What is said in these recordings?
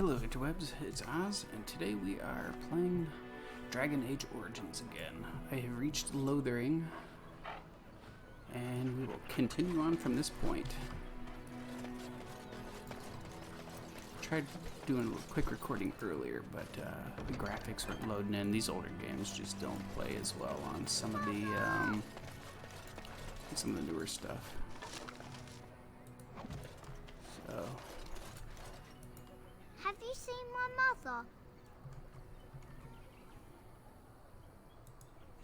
Hello interwebs, it's Ozz, and today we are playing Dragon Age Origins again. I have reached Lothering, and we will continue on from this point. Tried doing a quick recording earlier, but the graphics weren't loading in. These older games just don't play as well on some of the newer stuff. So. Have you seen my mother?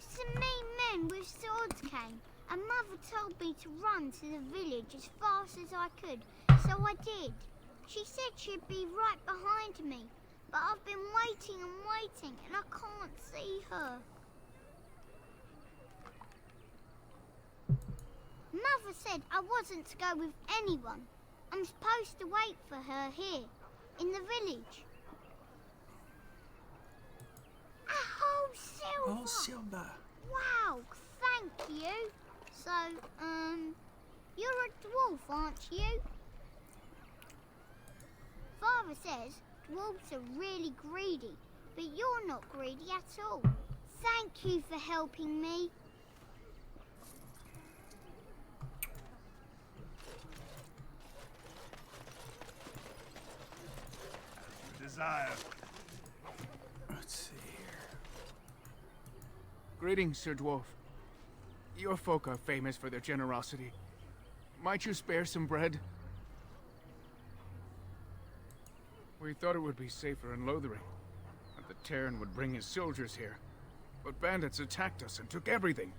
Some mean men with swords came, and Mother told me to run to the village as fast as I could, so I did. She said she'd be right behind me, but I've been waiting and waiting, and I can't see her. Mother said I wasn't to go with anyone. I'm supposed to wait for her here, in the village. Oh, Silver! Oh, Silver! Wow, thank you. So, you're a dwarf, aren't you? Father says dwarves are really greedy, but you're not greedy at all. Thank you for helping me. Desire. Let's see here. Greetings, Sir Dwarf. Your folk are famous for their generosity. Might you spare some bread? We thought it would be safer in Lothering, that the Terran would bring his soldiers here. But bandits attacked us and took everything.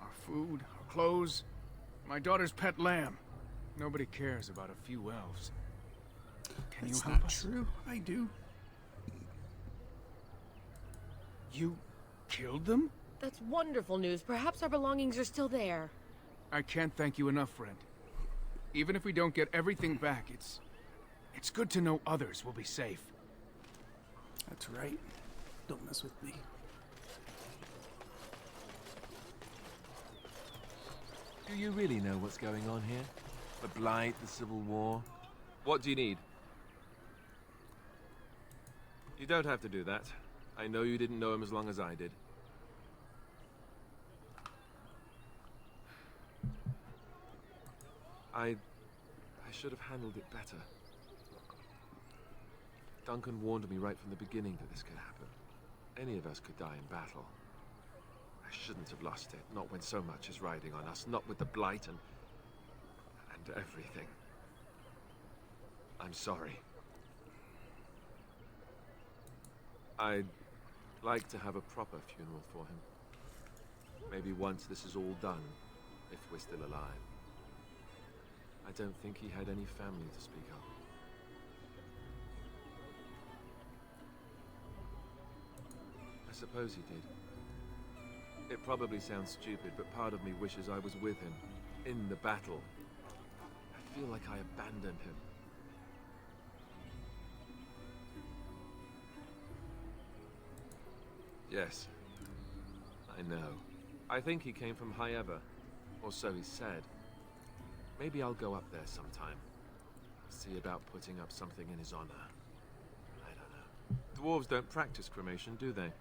Our food, our clothes, my daughter's pet lamb. Nobody cares about a few elves. Can That's you help not us? true. I do. You killed them? That's wonderful news. Perhaps our belongings are still there. I can't thank you enough, friend. Even if we don't get everything back, it's good to know others will be safe. That's right. Don't mess with me. Do you really know what's going on here? The Blight, the Civil War? What do you need? You don't have to do that. I know you didn't know him as long as I did. I should have handled it better. Duncan warned me right from the beginning that this could happen. Any of us could die in battle. I shouldn't have lost it, not when so much is riding on us, not with the Blight and everything. I'm sorry. I'd like to have a proper funeral for him. Maybe once this is all done, if we're still alive. I don't think he had any family to speak of. I suppose he did. It probably sounds stupid, but part of me wishes I was with him, in the battle. I feel like I abandoned him. Yes, I know. I think he came from High Ever, or so he said. Maybe I'll go up there sometime. See about putting up something in his honor. I don't know. Dwarves don't practice cremation, do they?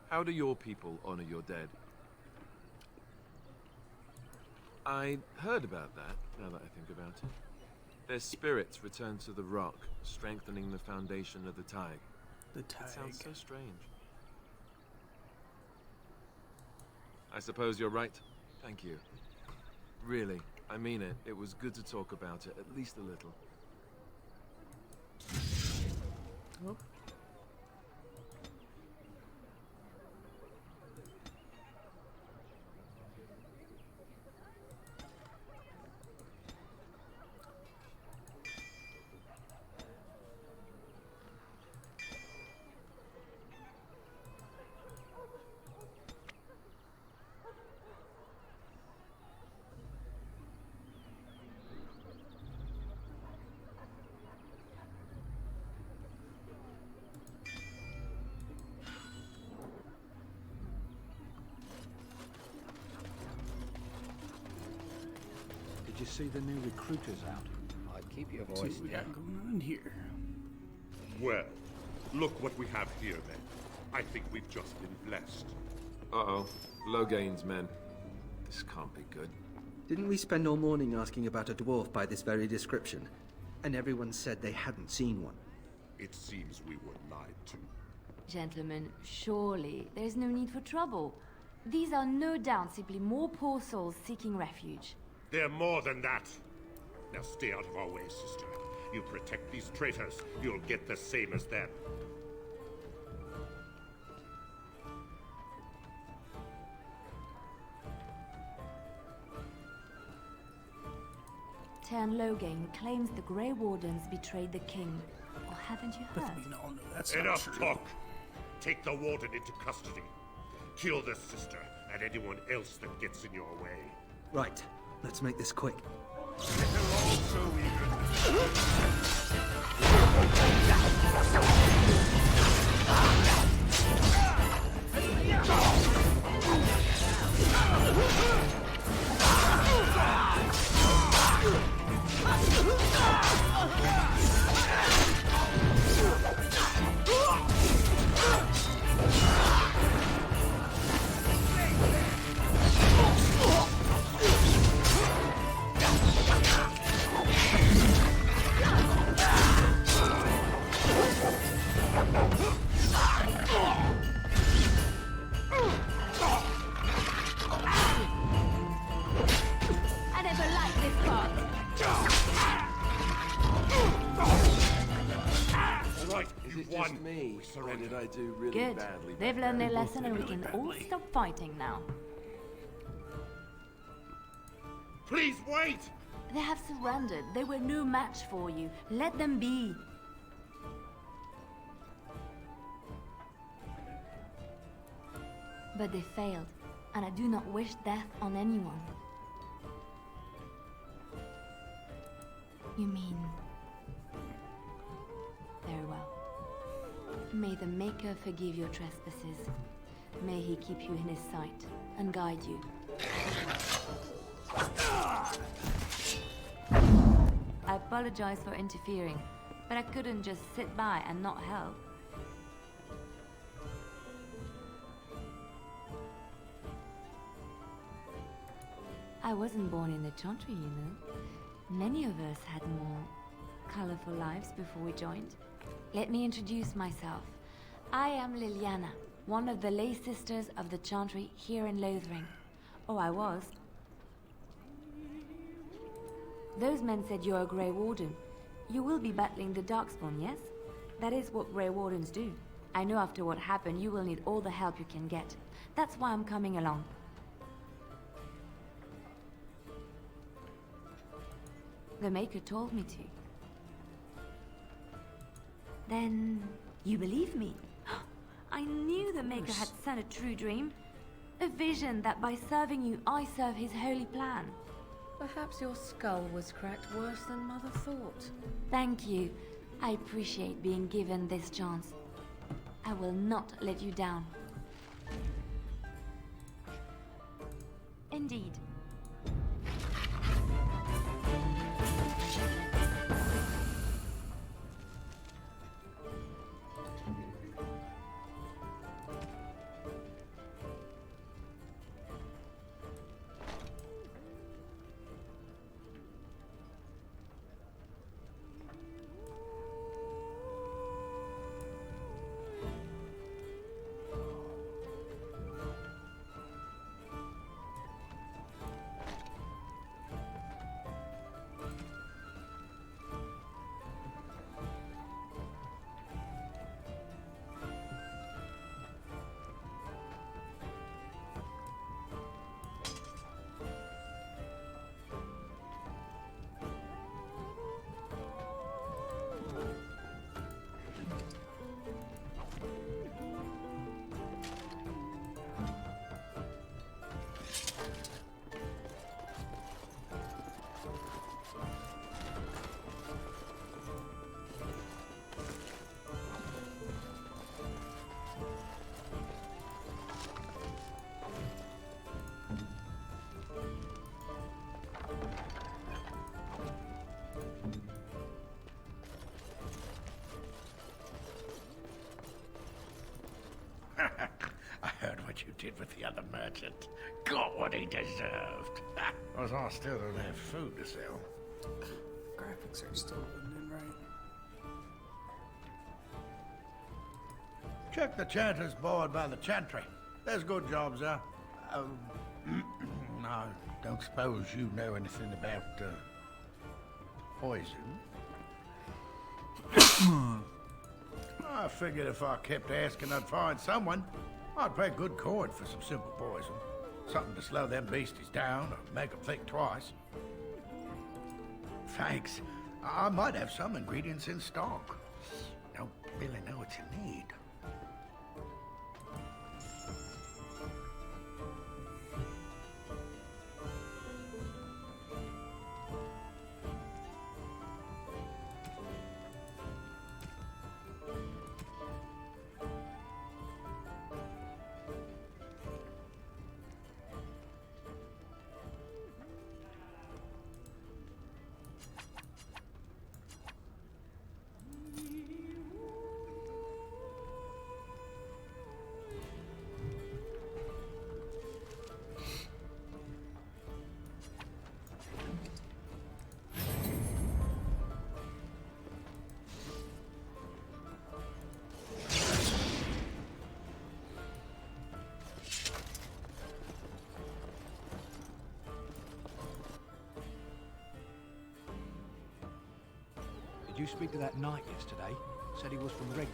How do your people honor your dead? I heard about that, now that I think about it. Their spirits return to the rock, strengthening the foundation of the Tig. The It tag. sounds so strange. I suppose you're right. Thank you. Really, I mean it. It was good to talk about it, at least a little. Oh. Did you see the new recruiters out? I'd keep your See voice what we down. got going on here. Well, look what we have here, then. I think we've just been blessed. Uh-oh. Logain's men. This can't be good. Didn't we spend all morning asking about a dwarf by this very description? And everyone said they hadn't seen one. It seems we were lied to. Gentlemen, surely there's no need for trouble. These are no doubt simply more poor souls seeking refuge. They're more than that. Now stay out of our way, sister. You protect these traitors, you'll get the same as them. Tern Logain claims the Grey Wardens betrayed the king. Or haven't you heard? We all know that's not Enough true. talk! Take the warden into custody. Kill the sister and anyone else that gets in your way. Right, let's make this quick. I never liked this part. All right, Is you it won. just me, We or surrender. did I do really Good. badly? They've learned their lesson and we really can all badly. stop fighting now. Please wait! They have surrendered. They were no match for you. Let them be. But they failed, and I do not wish death on anyone. You mean... Very well. May the Maker forgive your trespasses. May he keep you in his sight and guide you. I apologize for interfering, but I couldn't just sit by and not help. I wasn't born in the Chantry, you know. Many of us had more colorful lives before we joined. Let me introduce myself. I am Liliana, one of the lay sisters of the Chantry here in Lothering. Oh, I was. Those men said you're a Grey Warden. You will be battling the Darkspawn, yes? That is what Grey Wardens do. I know after what happened, you will need all the help you can get. That's why I'm coming along. The Maker told me to. Then, you believe me? I knew the Maker had sent a true dream. A vision that by serving you, I serve his holy plan. Perhaps your skull was cracked worse than Mother thought. Thank you. I appreciate being given this chance. I will not let you down. Indeed. what you did with the other merchant. Got what he deserved. As I still don't have food to sell. Graphics are still loading in, right? Check the chanter's board by the chantry. There's good jobs there. I don't suppose you know anything about poison. I figured if I kept asking, I'd find someone. I'd pay good coin for some simple poison. Something to slow them beasties down or make them think twice. Thanks. I might have some ingredients in stock. Don't really know what you need. Did you speak to that knight yesterday? Said he was from Redcliffe.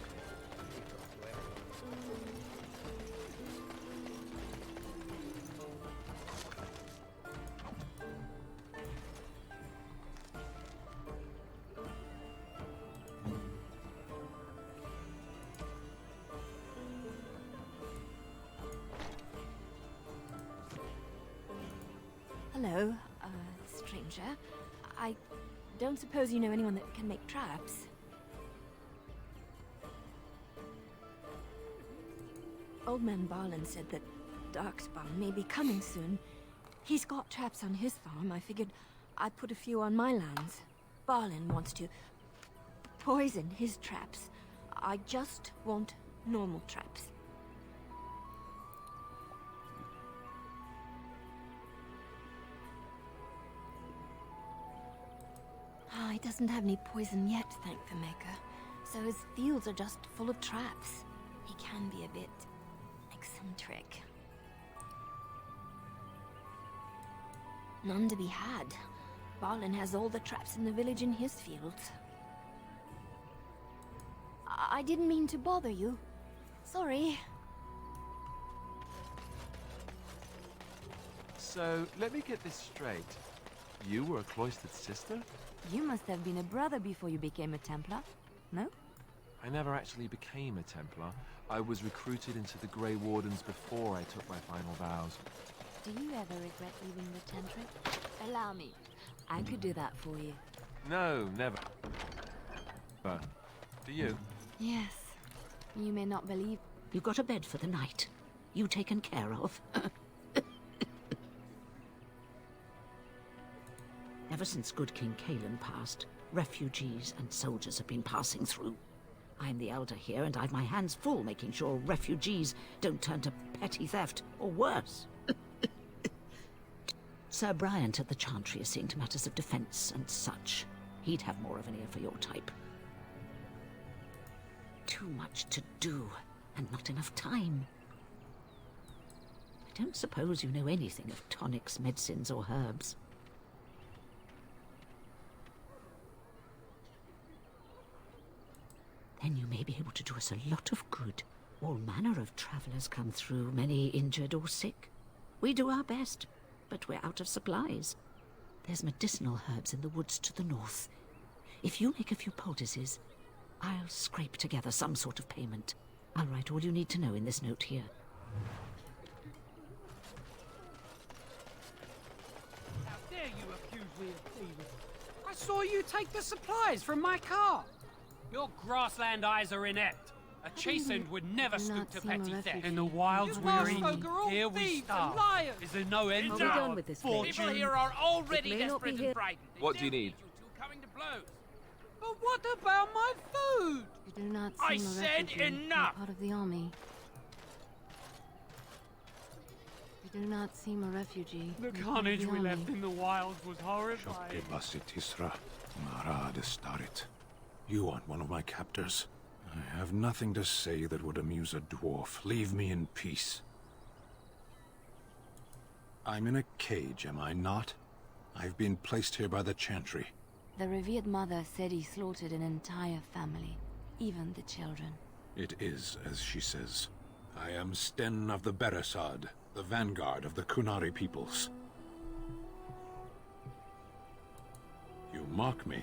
Hello, stranger. I don't suppose you know anyone that can make traps? Old man Barlin said that Darkspawn may be coming soon. He's got traps on his farm. I figured I'd put a few on my lands. Barlin wants to poison his traps. I just want normal traps. He doesn't have any poison yet, thank the Maker. So his fields are just full of traps. He can be a bit eccentric. None to be had. Barlin has all the traps in the village in his fields. I didn't mean to bother you. Sorry. So, let me get this straight. You were a cloistered sister? You must have been a brother before you became a Templar, no? I never actually became a Templar. I was recruited into the Grey Wardens before I took my final vows. Do you ever regret leaving the Chantry? Allow me. I could do that for you. No, never. Do you? Yes. You may not believe... You got a bed for the night. You taken care of. Ever since good King Cailan passed, refugees and soldiers have been passing through. I'm the elder here, and I've my hands full making sure refugees don't turn to petty theft, or worse. Sir Bryant at the Chantry is seeing to matters of defense and such. He'd have more of an ear for your type. Too much to do, and not enough time. I don't suppose you know anything of tonics, medicines, or herbs. Then you may be able to do us a lot of good. All manner of travellers come through, many injured or sick. We do our best, but we're out of supplies. There's medicinal herbs in the woods to the north. If you make a few poultices, I'll scrape together some sort of payment. I'll write all you need to know in this note here. How dare you accuse me of thievery? I saw you take the supplies from my car. Your grassland eyes are inept. A chastened would never stoop to petty theft. In the wilds we're in, here we starve. Is there no end to our fortune? People here are already desperate and frightened. What do you need? Coming to blows. But what about my food? You do not I seem a said refugee, enough! part of the army. You do not seem a refugee. The carnage we left in the wilds was horrifying. You aren't one of my captors. I have nothing to say that would amuse a dwarf. Leave me in peace. I'm in a cage, am I not? I've been placed here by the Chantry. The revered mother said he slaughtered an entire family, even the children. It is as she says. I am Sten of the Beresad, the vanguard of the Kunari peoples. You mock me,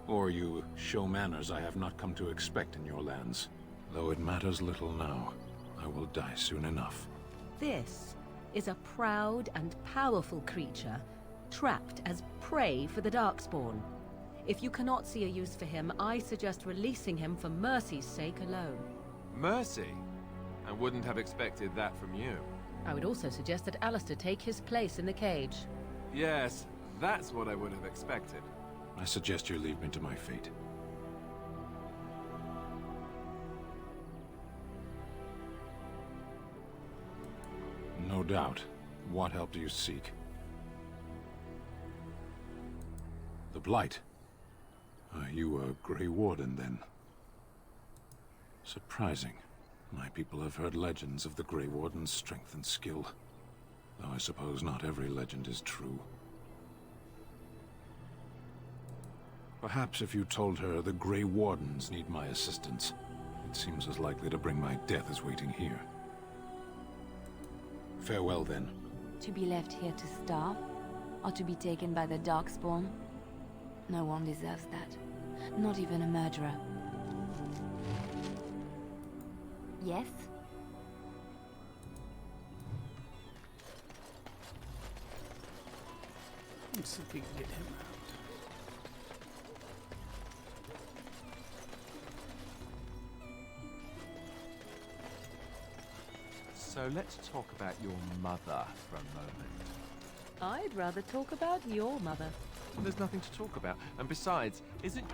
or you show manners I have not come to expect in your lands. Though it matters little now, I will die soon enough. This is a proud and powerful creature, trapped as prey for the Darkspawn. If you cannot see a use for him, I suggest releasing him for mercy's sake alone. Mercy? I wouldn't have expected that from you. I would also suggest that Alistair take his place in the cage. Yes, that's what I would have expected. I suggest you leave me to my fate. No doubt. What help do you seek? The Blight. Are you a Grey Warden, then? Surprising. My people have heard legends of the Grey Warden's strength and skill. Though I suppose not every legend is true. Perhaps if you told her the Grey Wardens need my assistance, it seems as likely to bring my death as waiting here. Farewell, then. To be left here to starve? Or to be taken by the Darkspawn? No one deserves that. Not even a murderer. Yes? Let's see if we can get him out. So let's talk about your mother for a moment. I'd rather talk about your mother. Well, there's nothing to talk about. And besides, isn't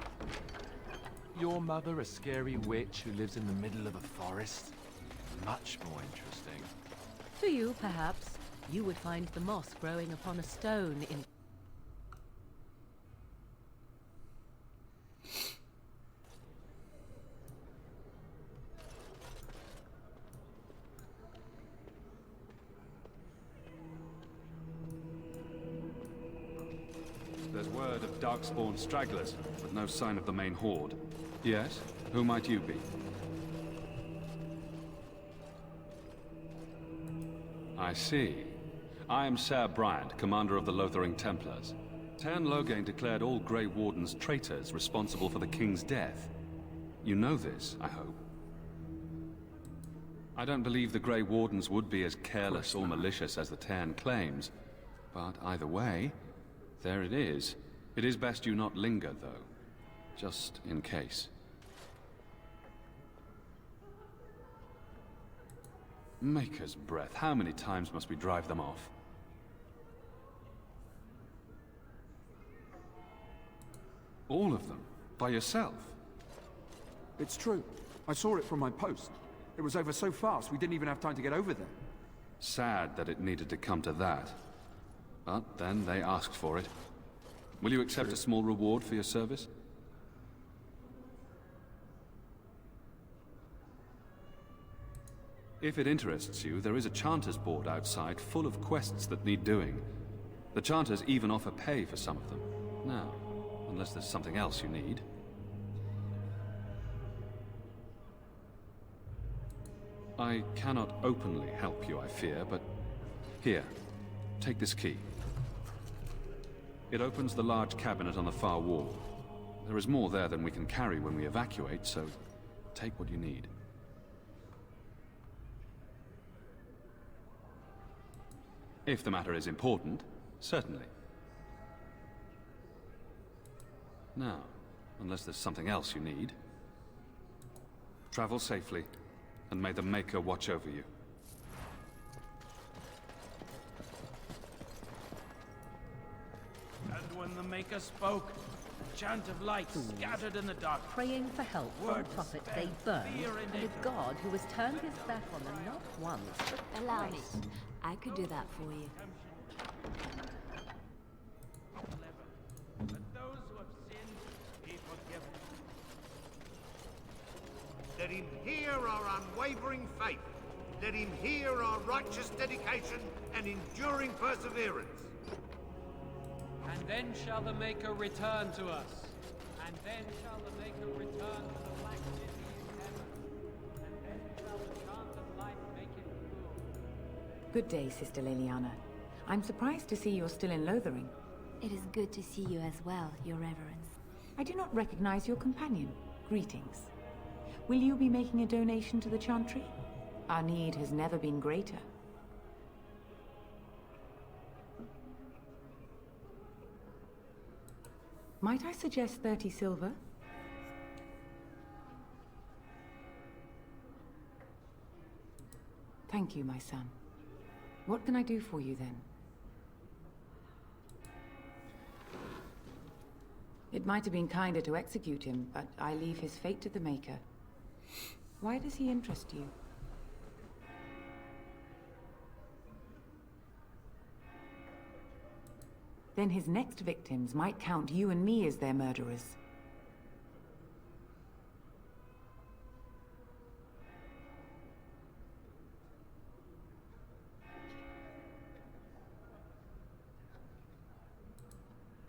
your mother a scary witch who lives in the middle of a forest? Much more interesting. To you, perhaps. You would find the moss growing upon a stone in... There's word of Darkspawn stragglers, but no sign of the main horde. Yes? Who might you be? I see. I am Ser Bryant, commander of the Lothering Templars. Tern Loghain declared all Grey Wardens traitors responsible for the king's death. You know this, I hope. I don't believe the Grey Wardens would be as careless or malicious as the Tern claims. But either way, there it is. It is best you not linger, though. Just in case. Maker's breath. How many times must we drive them off? All of them? By yourself? It's true. I saw it from my post. It was over so fast, we didn't even have time to get over there. Sad that it needed to come to that. But then they asked for it. Will you accept a small reward for your service? If it interests you, there is a Chanter's board outside full of quests that need doing. The Chanters even offer pay for some of them. Now, unless there's something else you need. I cannot openly help you, I fear, but here, take this key. It opens the large cabinet on the far wall. There is more there than we can carry when we evacuate, so take what you need. If the matter is important, certainly. Now, unless there's something else you need, travel safely, and may the Maker watch over you. And when the Maker spoke, a chant of light scattered in the dark. Praying for help from a prophet they burned, and a god who has turned his back on them not once, but Allow me. twice. I could do that for you. Let those who have sinned be forgiven. Let him hear our unwavering faith. Let him hear our righteous dedication and enduring perseverance. And then shall the Maker return to us. And then shall the Maker return to the Black City in heaven. And then shall the chant of life make it true. Good day, Sister Liliana. I'm surprised to see you're still in Lothering. It is good to see you as well, Your Reverence. I do not recognize your companion. Greetings. Will you be making a donation to the Chantry? Our need has never been greater. Might I suggest 30 silver? Thank you, my son. What can I do for you then? It might have been kinder to execute him, but I leave his fate to the Maker. Why does he interest you? Then his next victims might count you and me as their murderers.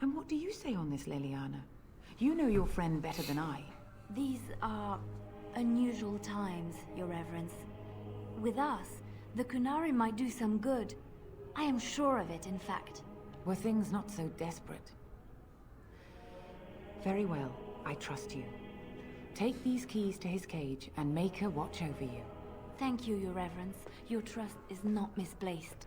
And what do you say on this, Liliana? You know your friend better than I. These are unusual times, Your Reverence. With us, the Kunari might do some good. I am sure of it, in fact. Were things not so desperate? Very well, I trust you. Take these keys to his cage and make her watch over you. Thank you, Your Reverence. Your trust is not misplaced.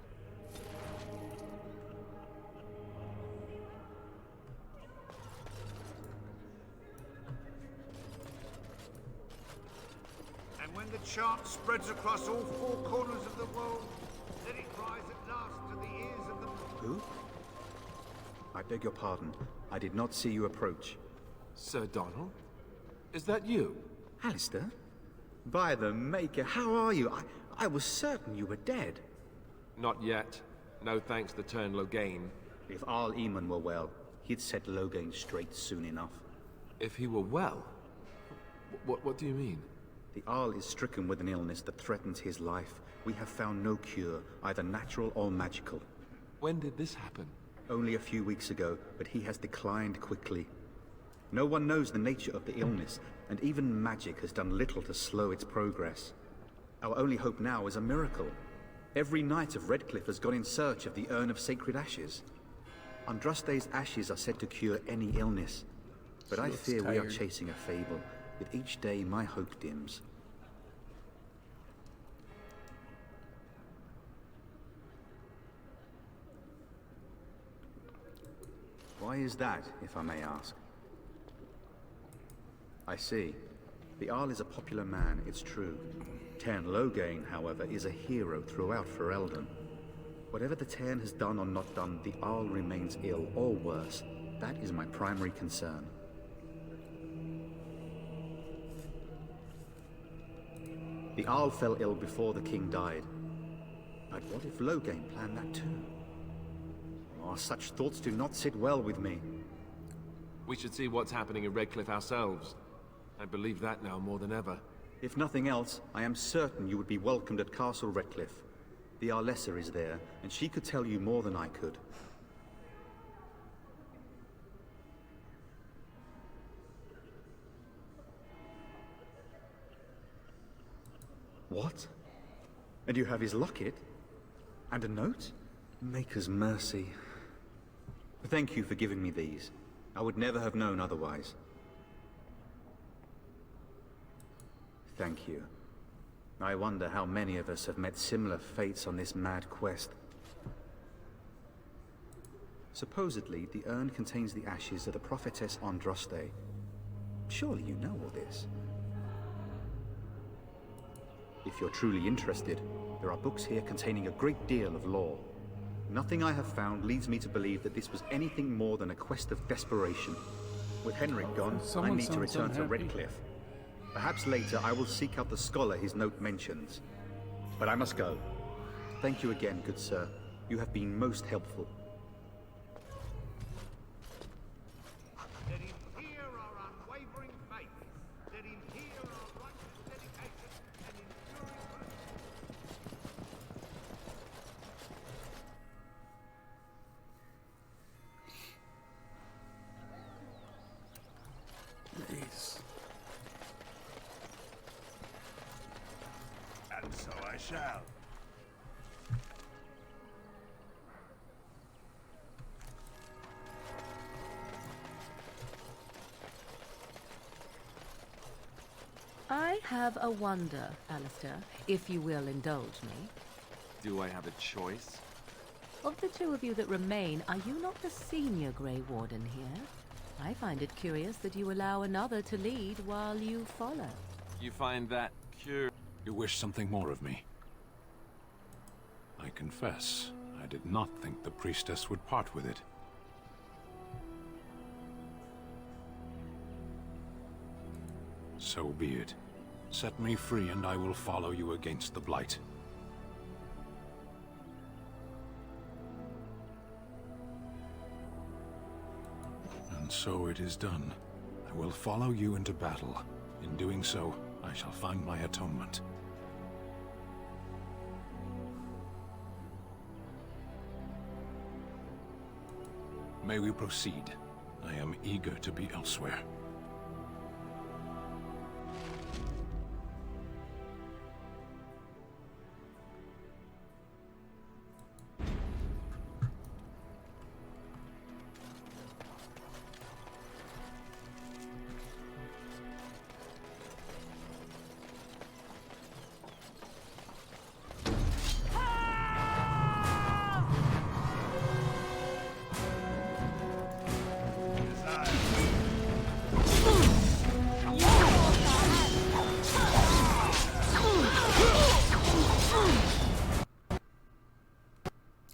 And when the chant spreads across all four corners of the world, let it rise at last to the ears of the... Who? I beg your pardon. I did not see you approach. Sir Donald? Is that you? Alistair? By the Maker, how are you? I was certain you were dead. Not yet. No thanks to turn Loghain. If Arl Eamon were well, he'd set Loghain straight soon enough. If he were well? What do you mean? The Arl is stricken with an illness that threatens his life. We have found no cure, either natural or magical. When did this happen? Only a few weeks ago, but he has declined quickly. No one knows the nature of the illness, and even magic has done little to slow its progress. Our only hope now is a miracle. Every knight of Redcliffe has gone in search of the Urn of Sacred Ashes. Andraste's ashes are said to cure any illness, but I fear we are chasing a fable. With each day, my hope dims. Why is that, if I may ask? I see. The Arl is a popular man, it's true. Tairn Loghain, however, is a hero throughout Ferelden. Whatever the Tairn has done or not done, the Arl remains ill, or worse. That is my primary concern. The Arl fell ill before the king died. But what if Loghain planned that too? Oh, such thoughts do not sit well with me. We should see what's happening in Redcliffe ourselves. I believe that now more than ever. If nothing else, I am certain you would be welcomed at Castle Redcliffe. The Arlessa is there, and she could tell you more than I could. What? And you have his locket? And a note? Maker's mercy. Thank you for giving me these. I would never have known otherwise. Thank you. I wonder how many of us have met similar fates on this mad quest. Supposedly, the urn contains the ashes of the prophetess Andraste. Surely you know all this. If you're truly interested, there are books here containing a great deal of lore. Nothing I have found leads me to believe that this was anything more than a quest of desperation. With Henrik gone, I need to return to Redcliffe. Perhaps later I will seek out the scholar his note mentions. But I must go. Thank you again, good sir. You have been most helpful. Let him hear our unwavering faith. Let him hear our righteous dedication and enduring Nice. And so I shall. I have a wonder, Alistair, if you will indulge me. Do I have a choice? Of the two of you that remain, are you not the senior Grey Warden here? I find it curious that you allow another to lead while you follow. You find that curious? You wish something more of me? I confess, I did not think the priestess would part with it. So be it. Set me free and I will follow you against the Blight. And so it is done. I will follow you into battle. In doing so, I shall find my atonement. May we proceed? I am eager to be elsewhere.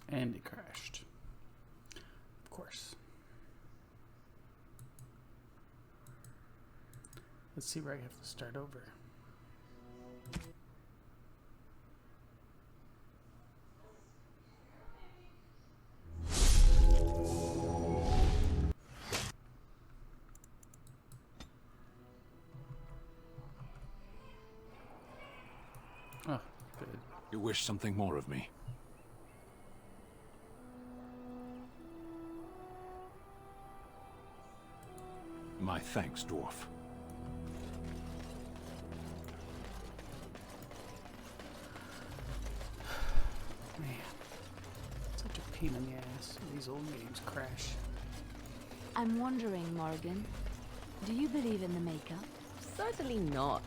And it crashed. Of course. Let's see where I have to start over. Oh, good. You wish something more of me? My thanks, Dwarf. Man, such a pain in the ass. These old games crash. I'm wondering, Morrigan, do you believe in the Maker? Certainly not.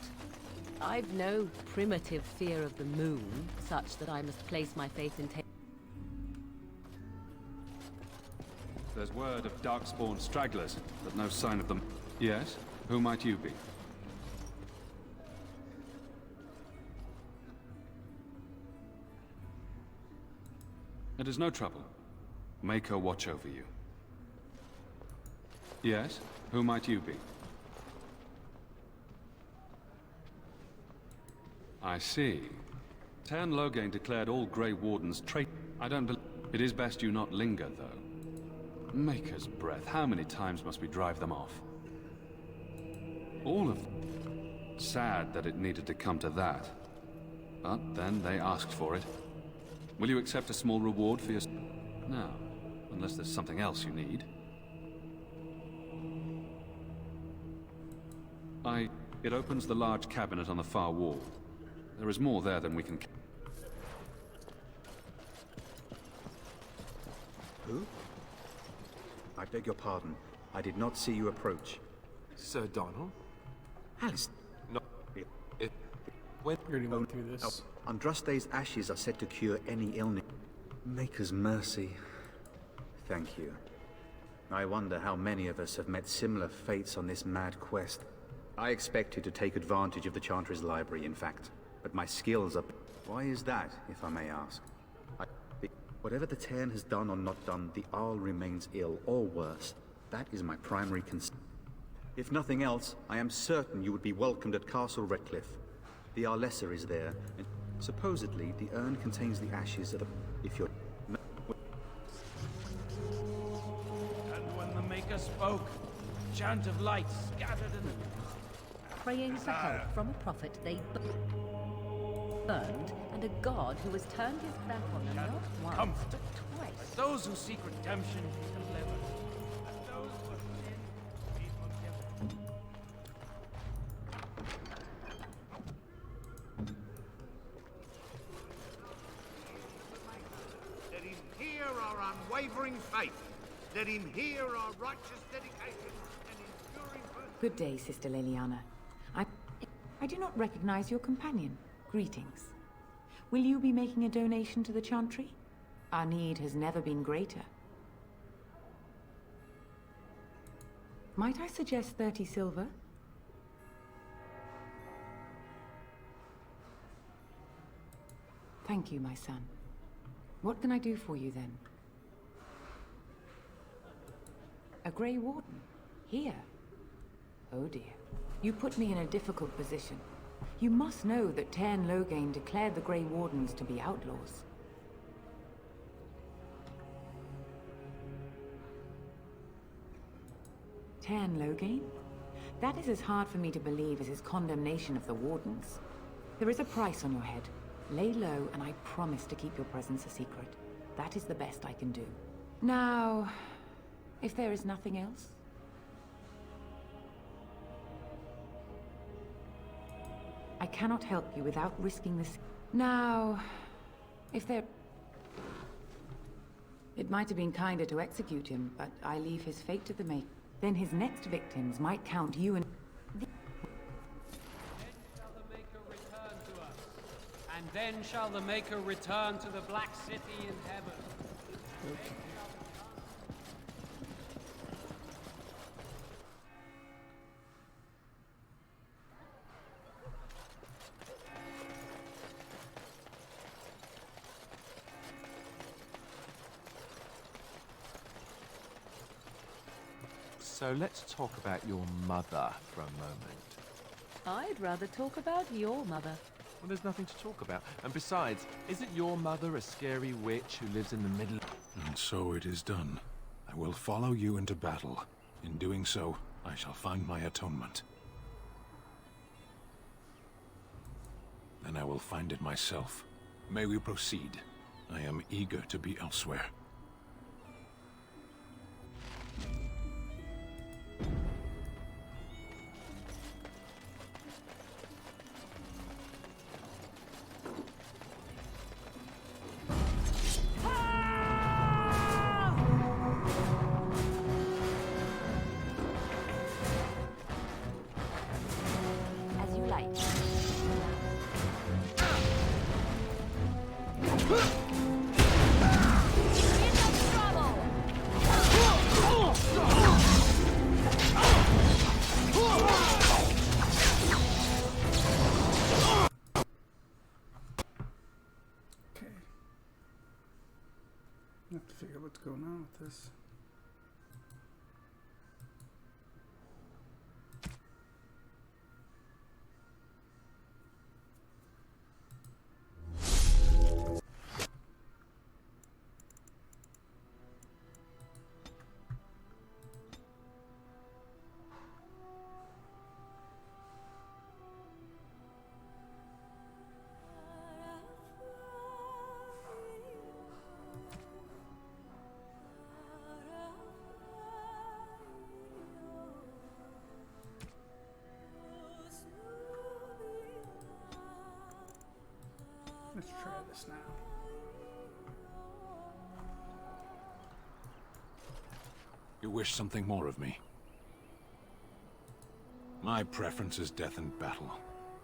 I've no primitive fear of the moon, such that I must place my faith in There's word of darkspawn stragglers, but no sign of them. Yes? Who might you be? It is no trouble. Maker watch over you. Yes? Who might you be? I see. Tan Loghain declared all Grey Wardens traitors. I don't believe... It is best you not linger, though. Maker's breath, how many times must we drive them off? All of them. Sad that it needed to come to that. But then they asked for it. Will you accept a small reward for your... No, unless there's something else you need. It opens the large cabinet on the far wall. There is more there than we can... Who? I beg your pardon. I did not see you approach. Sir Donald? Alice. No. We already went through this. Andraste's ashes are said to cure any illness. Maker's mercy. Thank you. I wonder how many of us have met similar fates on this mad quest. I expected to take advantage of the Chantry's library, in fact. But my skills are... Why is that, if I may ask? Whatever the Cairn has done or not done, the Arl remains ill, or worse. That is my primary concern. If nothing else, I am certain you would be welcomed at Castle Redcliffe. The Arlessa is there, and Supposedly, the urn contains the ashes of a... If you're... And when the Maker spoke, a chant of light scattered in the... Praying for help from a prophet they burned, and a god who has turned his back on them not once, comfort. but twice. Let those who seek redemption be delivered. Let those who have sinned be forgiven. Let him hear our unwavering faith. Let him hear our righteous dedication and enduring virtue. Good day, Sister Leliana. I do not recognize your companion. Greetings. Will you be making a donation to the Chantry? Our need has never been greater. Might I suggest 30 silver? Thank you, my son. What can I do for you then? A Grey Warden? Here? Oh dear. You put me in a difficult position. You must know that Tairn Loghain declared the Grey Wardens to be outlaws. Tairn Loghain? That is as hard for me to believe as his condemnation of the Wardens. There is a price on your head. Lay low, and I promise to keep your presence a secret. That is the best I can do. Now, if there is nothing else... I cannot help you without risking this. Now, if there... It might have been kinder to execute him, but I leave his fate to the Maker. Then his next victims might count you and... Then shall the Maker return to the Black City in heaven. Okay. So let's talk about your mother for a moment. I'd rather talk about your mother. Well, there's nothing to talk about. And besides, isn't your mother a scary witch who lives in the middle? And so it is done. I will follow you into battle. In doing so, I shall find my atonement. Then I will find it myself. May we proceed? I am eager to be elsewhere. I have to figure out what's going on with this. Let's try this now. You wish something more of me? My preference is death in battle.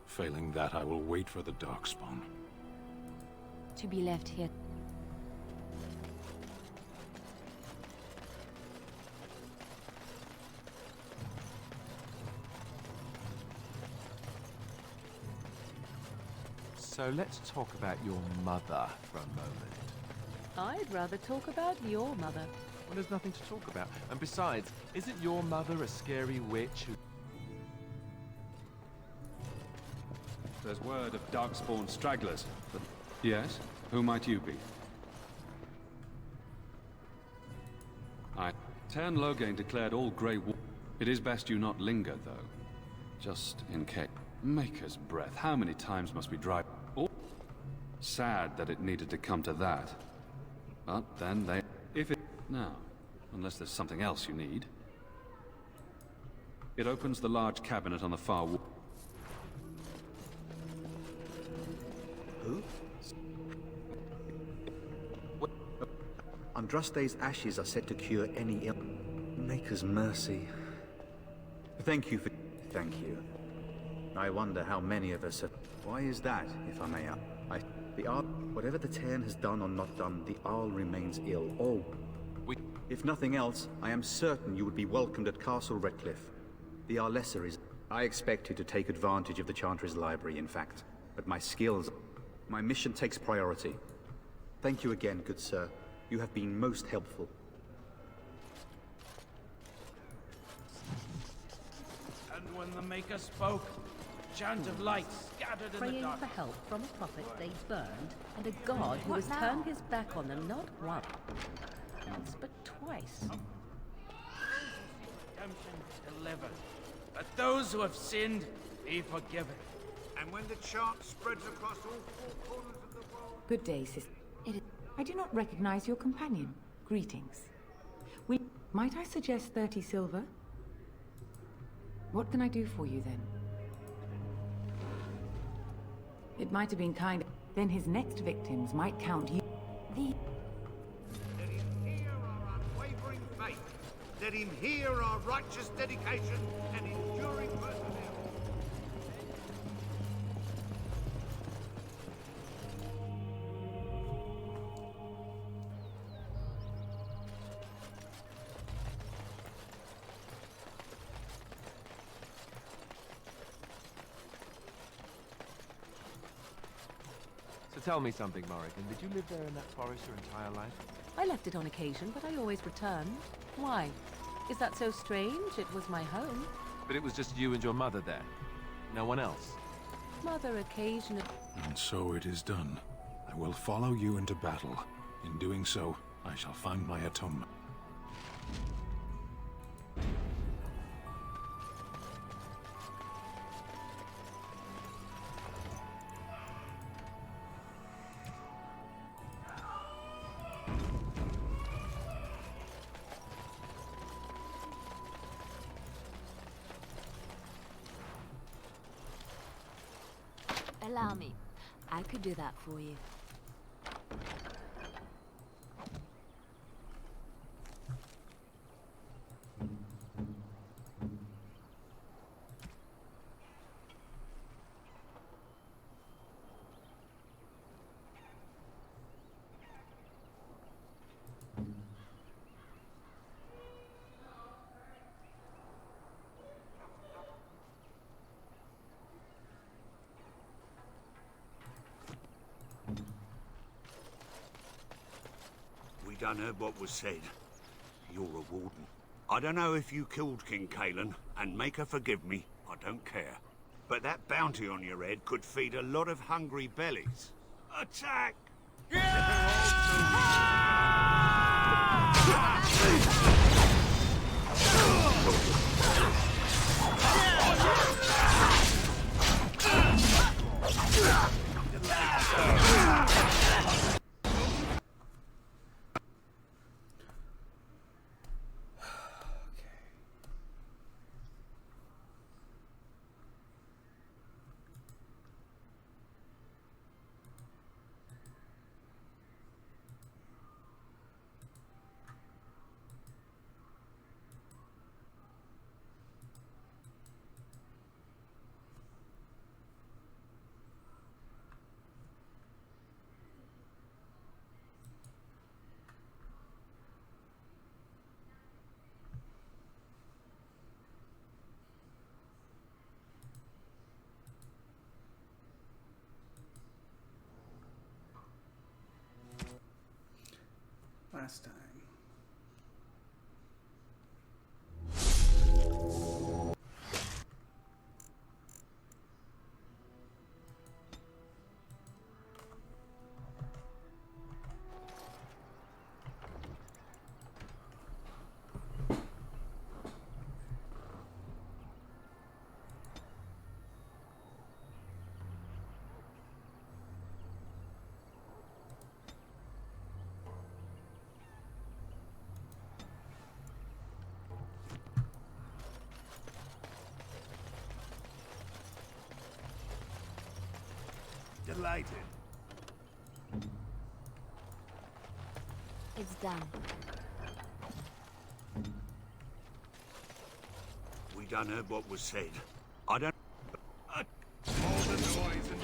Failing that, I will wait for the Darkspawn. To be left here. So let's talk about your mother for a moment. I'd rather talk about your mother. Well, there's nothing to talk about. And besides, isn't your mother a scary witch who... There's word of darkspawn stragglers, but... Yes? Who might you be? Tern Loghain declared all Grey Warden. It is best you not linger, though. Just in case. Maker's breath, how many times must we drive? Oh. Sad that it needed to come to that. But then they... If it... Now, unless there's something else you need. It opens the large cabinet on the far wall. Who? Andraste's ashes are said to cure any ill. Maker's mercy. Thank you for... Thank you. I wonder how many of us are... Why is that, if I may? The Arl... Whatever the Tern has done or not done, the Arl remains ill. Oh. If nothing else, I am certain you would be welcomed at Castle Redcliffe. The Arlesser is... I expected to take advantage of the Chantry's library, in fact. But my skills... My mission takes priority. Thank you again, good sir. You have been most helpful. And when the Maker spoke, a chant of light scattered in the Praying dark. for help from a prophet they burned, and a god who has turned his back on them not once, but twice. Redemption delivered. Let those who have sinned be forgiven. And when the chant spreads across all four corners of the world... Good day, sister. I do not recognize your companion. Greetings. Might I suggest 30 silver? What can I do for you, then? It might have been kind. Then his next victims might count you. Let him hear our unwavering faith. Let him hear our righteous dedication and enduring perseverance. Tell me something, Morrigan. Did you live there in that forest your entire life? I left it on occasion, but I always returned. Why? Is that so strange? It was my home. But it was just you and your mother there. No one else. Mother occasionally... And so it is done. I will follow you into battle. In doing so, I shall find my atonement. Allow me. I could do that for you. We done heard what was said. You're a warden. I don't know if you killed King Cailan, and Maker forgive me, I don't care. But that bounty on your head could feed a lot of hungry bellies. Attack! Last time. Delighted. It's done. We done heard what was said. I don't... All the noise and...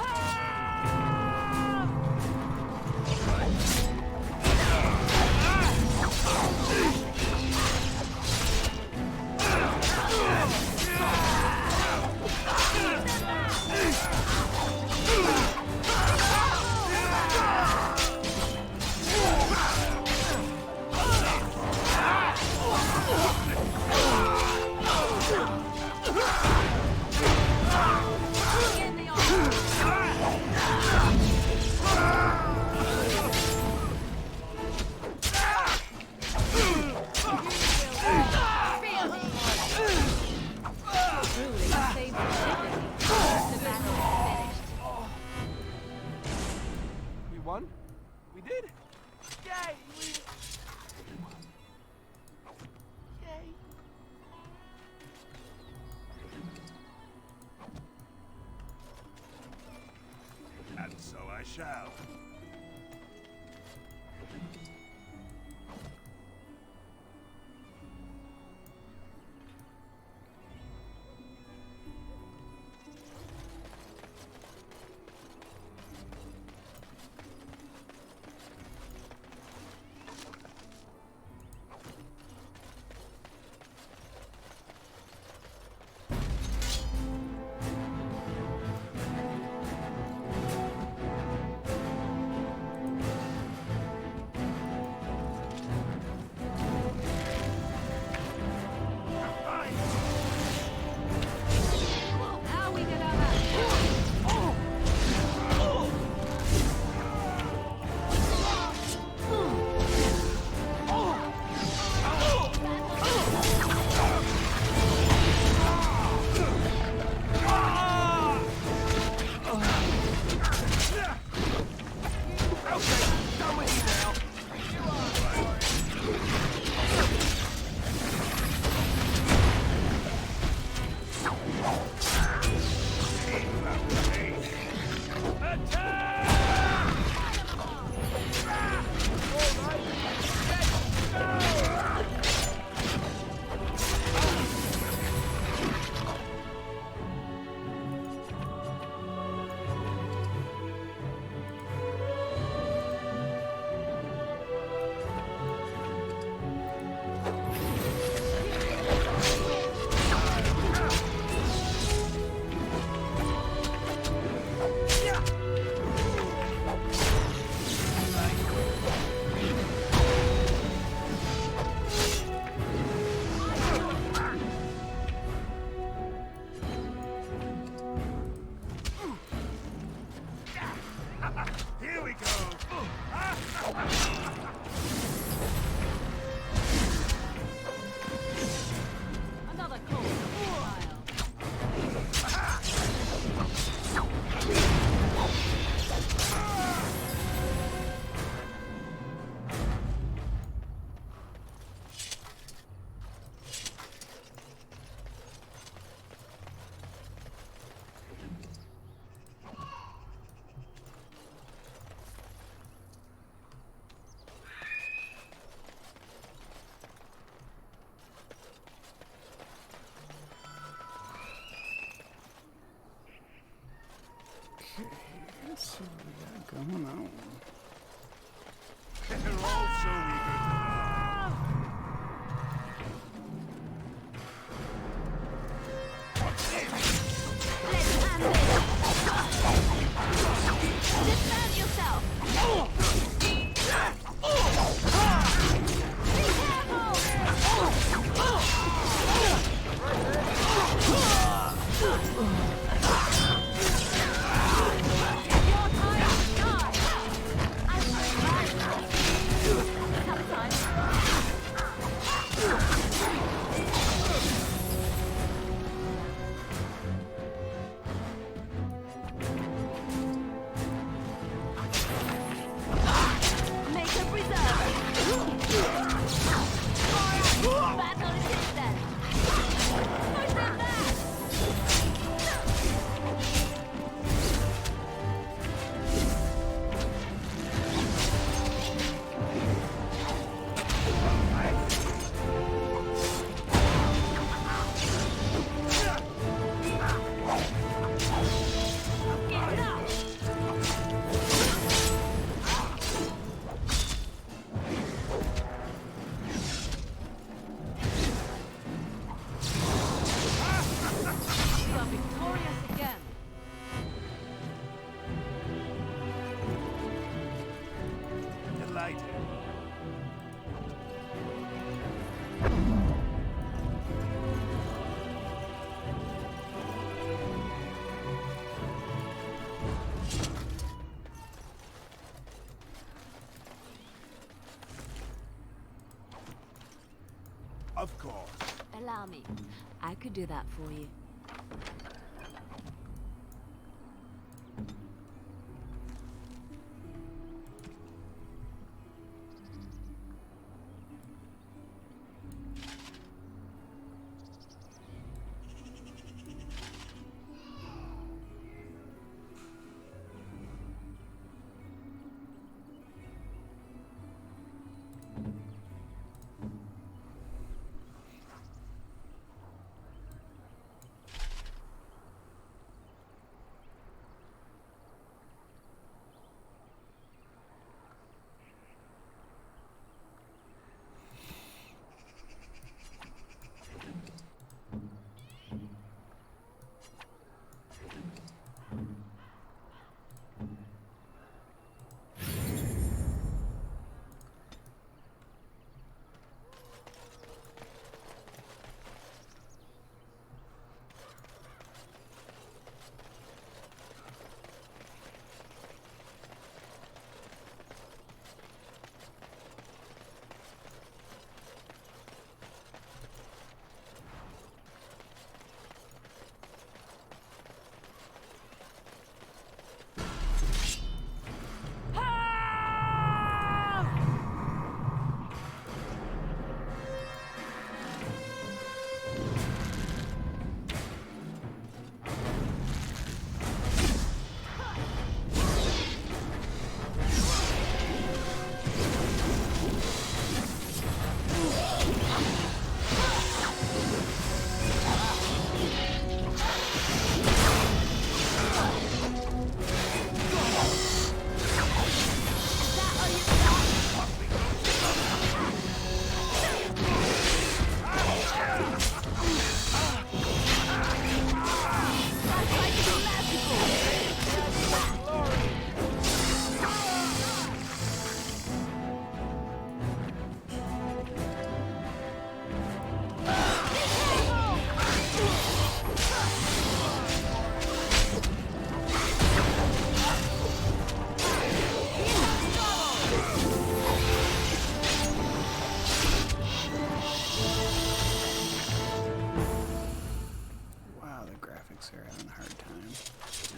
We did? Yay! Yay! And so I shall. Here we go! Of course. Allow me. I could do that for you.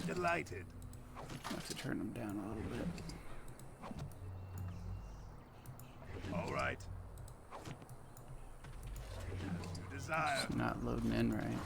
Delighted. I have to turn them down a little bit. All right. As you desire. It's not loading in right.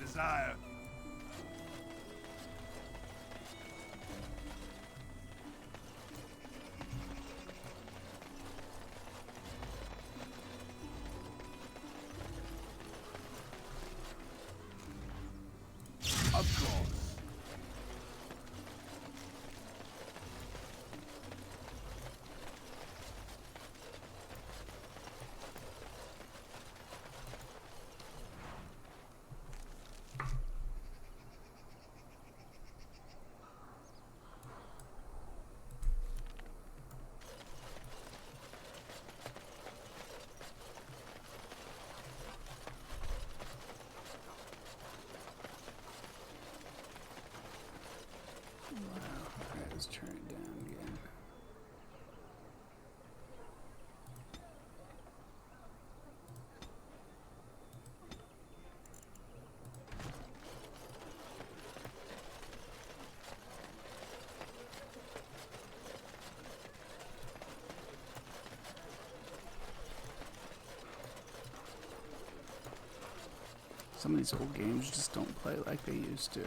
Desire. Of course. Alright, let's turn it down again. Some of these old games just don't play like they used to.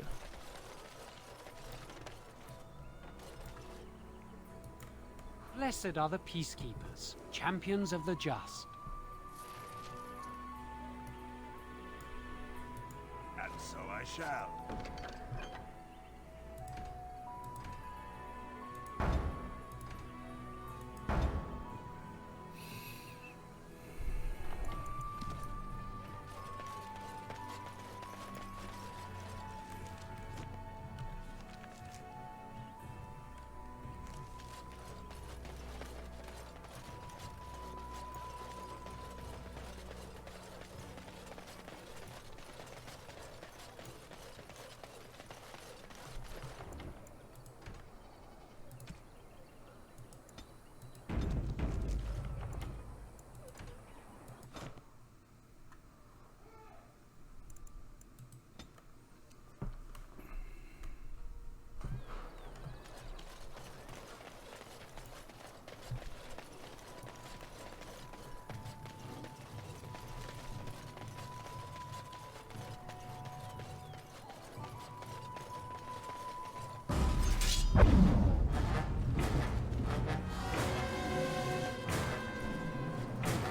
Blessed are the peacekeepers, champions of the just. And so I shall.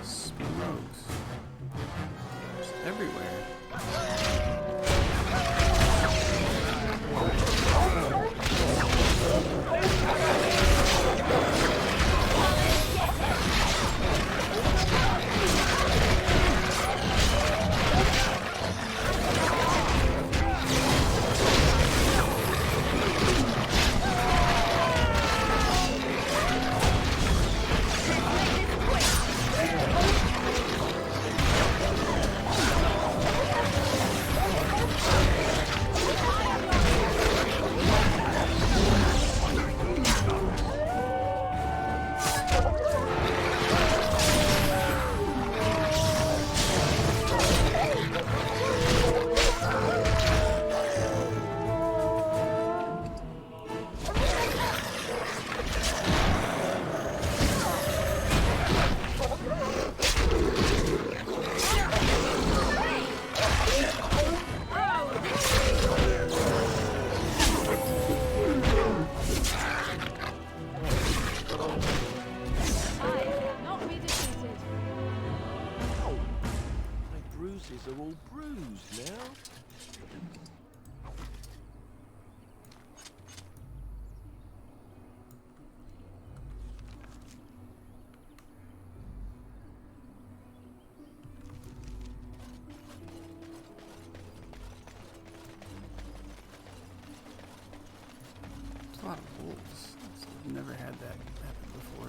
Smokes. It's everywhere. Are all bruised now. There's a lot of wolves. I've never had that happen before.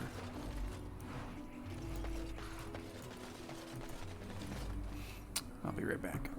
I'll be right back.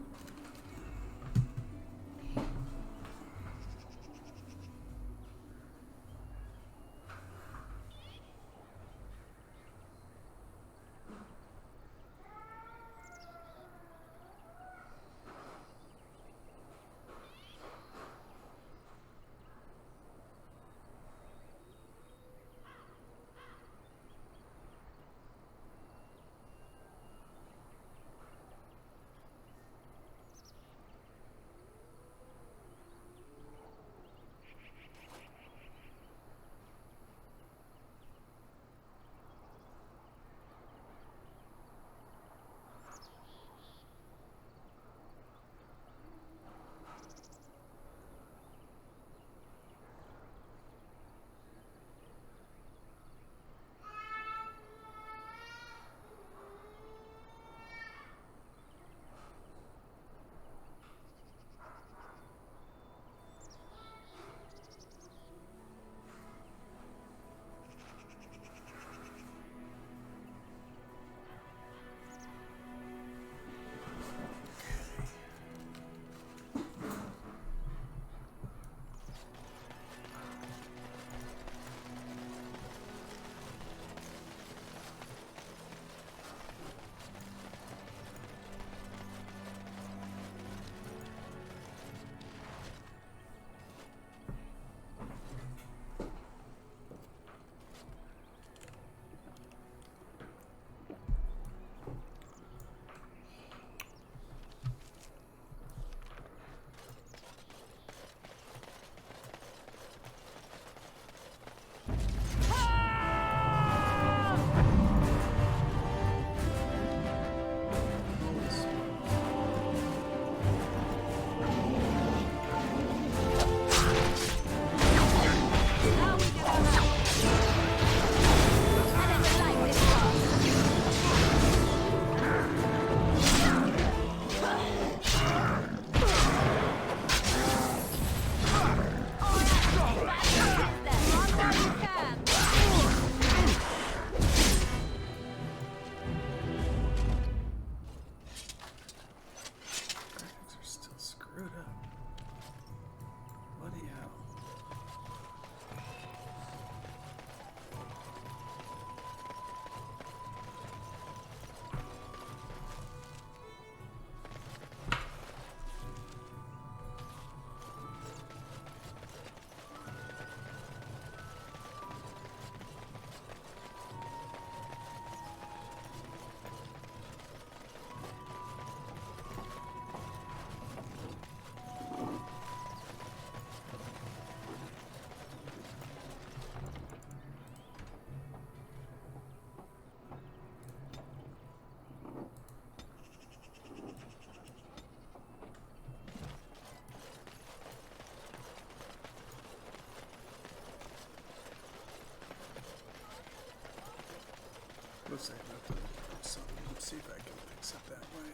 see if I can fix it that way.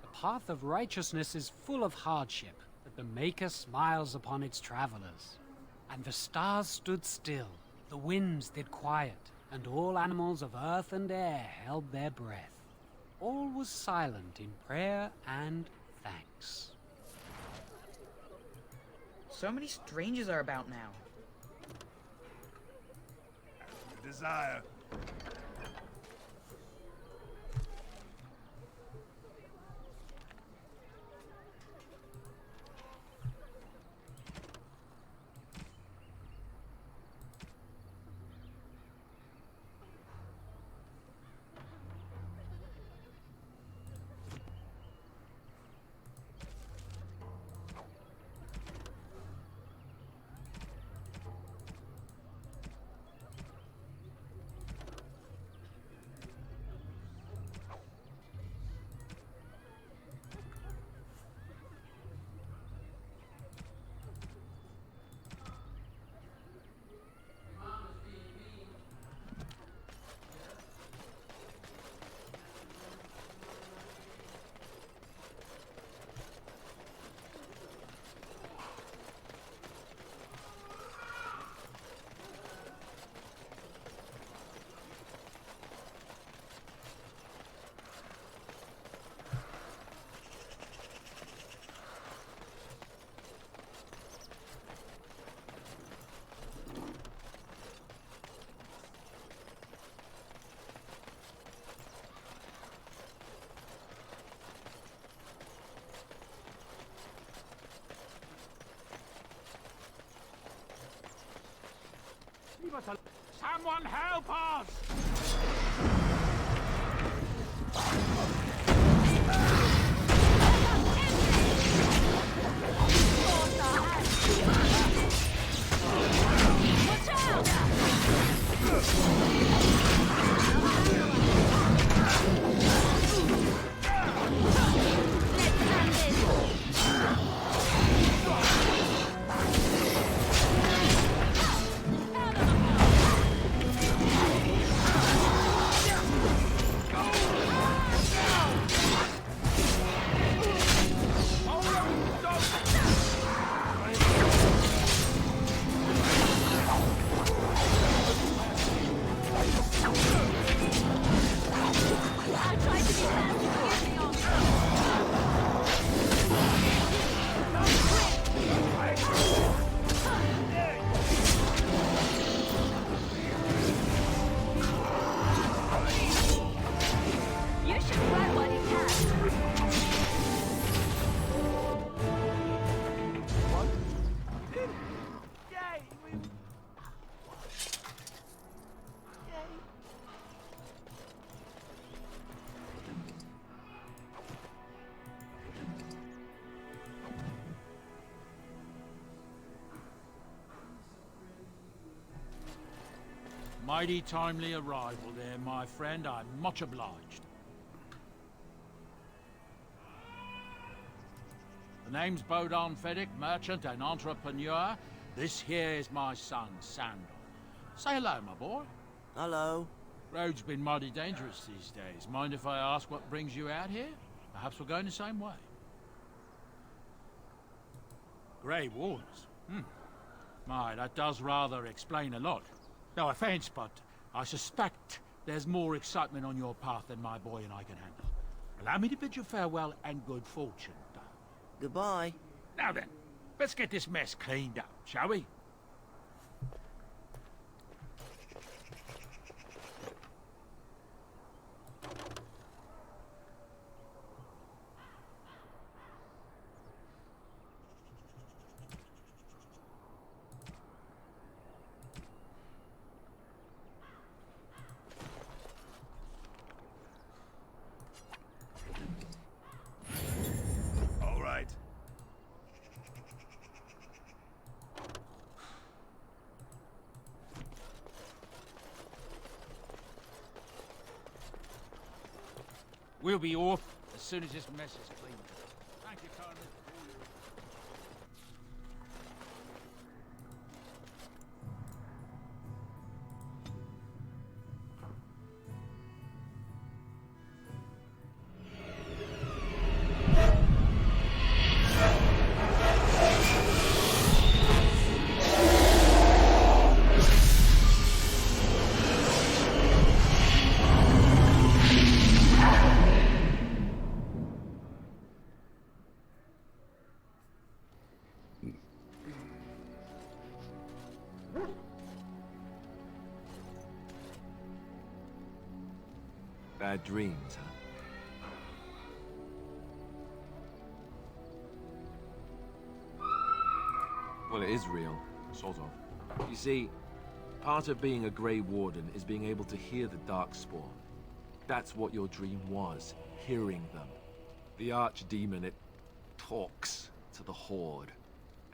The path of righteousness is full of hardship, but the Maker smiles upon its travelers. And the stars stood still, the winds did quiet, and all animals of earth and air held their breath. All was silent in prayer and thanks. So many strangers are about now. Desire. Someone help us! Mighty timely arrival there, my friend. I'm much obliged. The name's Bodon Feddick, merchant and entrepreneur. This here is my son, Sandor. Say hello, my boy. Hello. Road's been mighty dangerous these days. Mind if I ask what brings you out here? Perhaps we're going the same way. Grey Wardens. My, that does rather explain a lot. No offense, but I suspect there's more excitement on your path than my boy and I can handle. Allow me to bid you farewell and good fortune. Goodbye. Now then, let's get this mess cleaned up, shall we? We'll be off as soon as this mess is cleaned. Thank you, Carmen. Bad dreams, huh? Well, it is real, sort of. You see, part of being a Grey Warden is being able to hear the Darkspawn. That's what your dream was, hearing them. The archdemon, it talks to the Horde,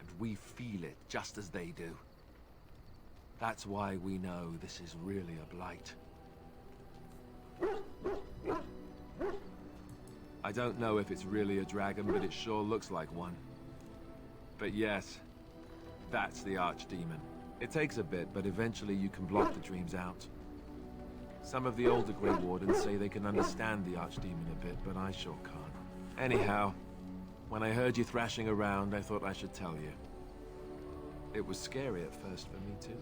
and we feel it just as they do. That's why we know this is really a blight. I don't know if it's really a dragon, but it sure looks like one. But yes, that's the archdemon. It takes a bit, but eventually you can block the dreams out. Some of the older Grey Wardens say they can understand the archdemon a bit, but I sure can't. Anyhow, when I heard you thrashing around, I thought I should tell you. It was scary at first for me, too.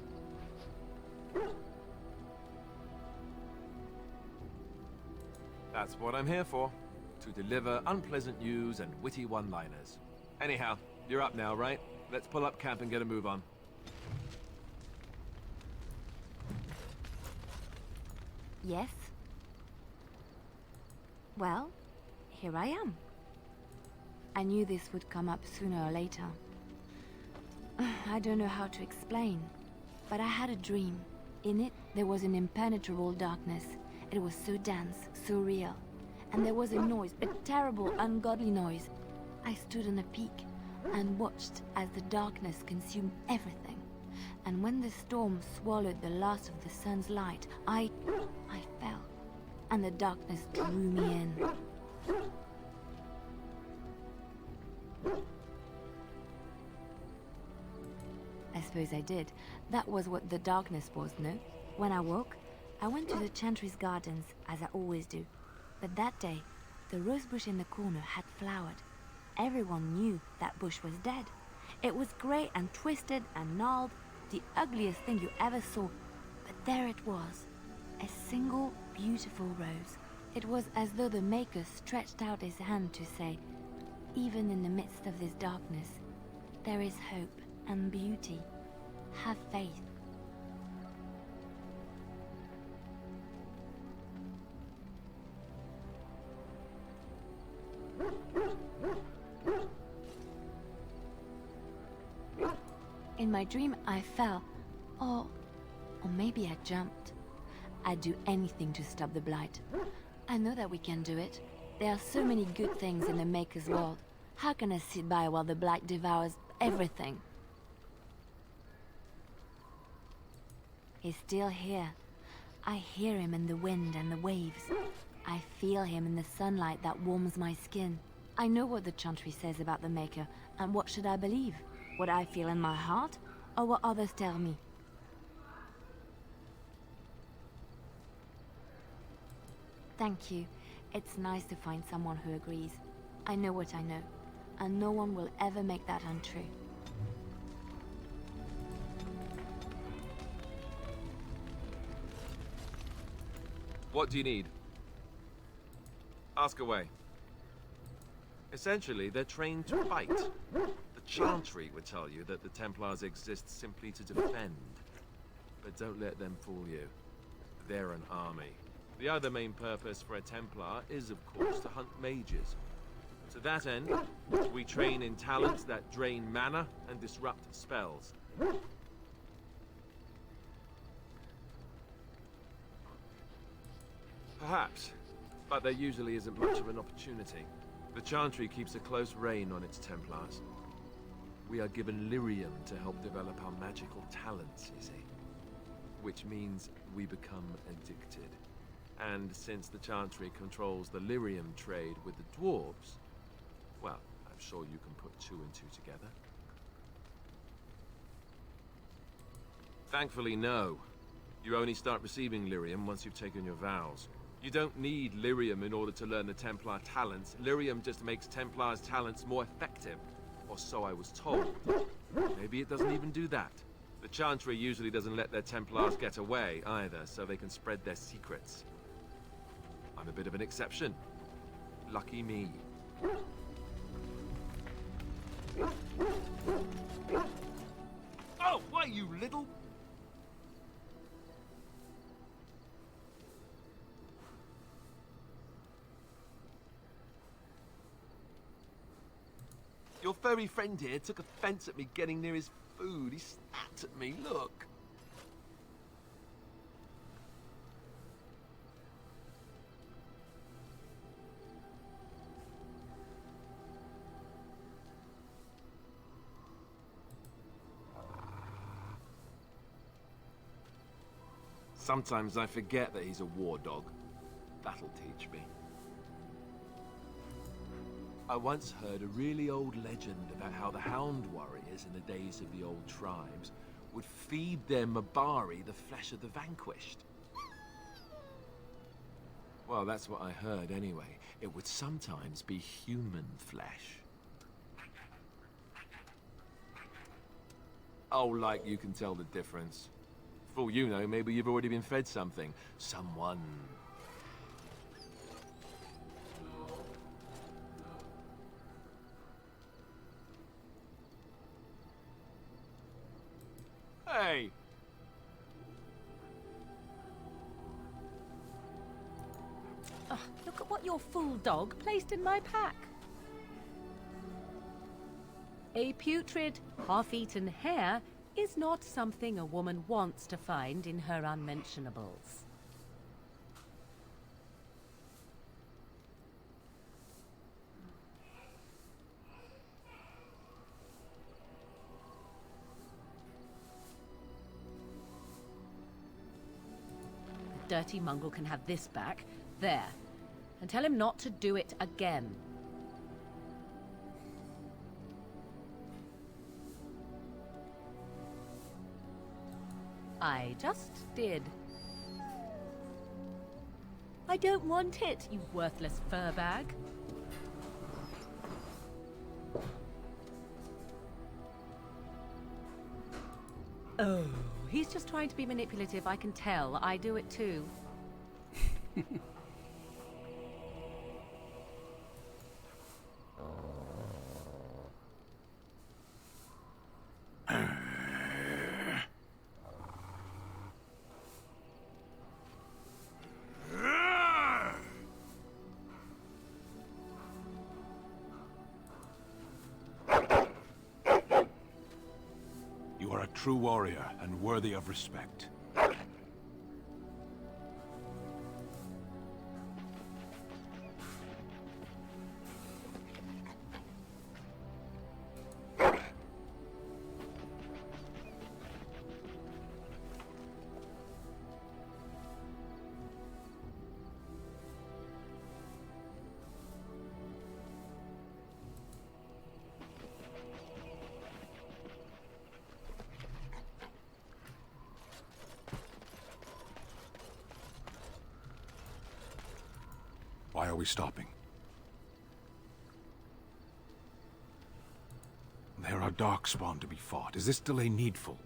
That's what I'm here for. To deliver unpleasant news and witty one-liners. Anyhow, you're up now, right? Let's pull up camp and get a move on. Yes? Well, here I am. I knew this would come up sooner or later. I don't know how to explain, but I had a dream. In it, there was an impenetrable darkness. It was so dense, so real. And there was a noise, a terrible, ungodly noise. I stood on a peak and watched as the darkness consumed everything. And when the storm swallowed the last of the sun's light, I fell. And the darkness drew me in. I suppose I did. That was what the darkness was, no? When I woke, I went to the Chantry's gardens, as I always do. But that day, the rosebush in the corner had flowered. Everyone knew that bush was dead. It was grey and twisted and gnarled, the ugliest thing you ever saw. But there it was, a single beautiful rose. It was as though the Maker stretched out his hand to say, even in the midst of this darkness, there is hope and beauty. Have faith. In my dream, I fell, or maybe I jumped. I'd do anything to stop the blight. I know that we can do it. There are so many good things in the Maker's world. How can I sit by while the blight devours everything? He's still here. I hear him in the wind and the waves. I feel him in the sunlight that warms my skin. I know what the Chantry says about the Maker, and what should I believe? What I feel in my heart, or what others tell me? Thank you. It's nice to find someone who agrees. I know what I know, and no one will ever make that untrue. What do you need? Ask away. Essentially, they're trained to fight. The Chantry would tell you that the Templars exist simply to defend. But don't let them fool you. They're an army. The other main purpose for a Templar is, of course, to hunt mages. To that end, we train in talents that drain mana and disrupt spells. Perhaps, but there usually isn't much of an opportunity. The Chantry keeps a close rein on its Templars. We are given lyrium to help develop our magical talents, you see. Which means we become addicted. And since the Chantry controls the lyrium trade with the dwarves, well, I'm sure you can put two and two together. Thankfully, no. You only start receiving lyrium once you've taken your vows. You don't need lyrium in order to learn the Templar talents. Lyrium just makes Templars' talents more effective. Or so I was told. Maybe it doesn't even do that. The Chantry usually doesn't let their Templars get away either, so they can spread their secrets. I'm a bit of an exception. Lucky me. Oh, why, you little furry friend here took offense at me getting near his food. He snapped at me, look. Sometimes I forget that he's a war dog. That'll teach me. I once heard a really old legend about how the Hound warriors in the days of the old tribes would feed their Mabari the flesh of the vanquished. Well, that's what I heard anyway. It would sometimes be human flesh. Oh, like you can tell the difference. For all you know, maybe you've already been fed something. Someone. Hey! Ugh, look at what your fool dog placed in my pack. A putrid, half-eaten hare is not something a woman wants to find in her unmentionables. The dirty mongrel can have this back. There. And tell him not to do it again. I just did. I don't want it, you worthless fur bag. Oh, he's just trying to be manipulative, I can tell. I do it too. You are a true warrior and worthy of respect. Why are we stopping? There are darkspawn to be fought. Is this delay needful?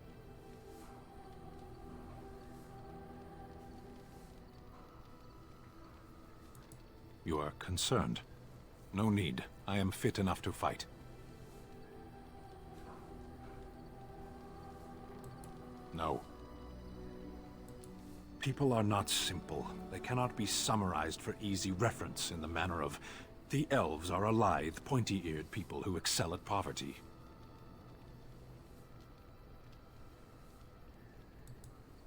You are concerned. No need. I am fit enough to fight. No. People are not simple. They cannot be summarized for easy reference in the manner of, the elves are a lithe, pointy-eared people who excel at poverty.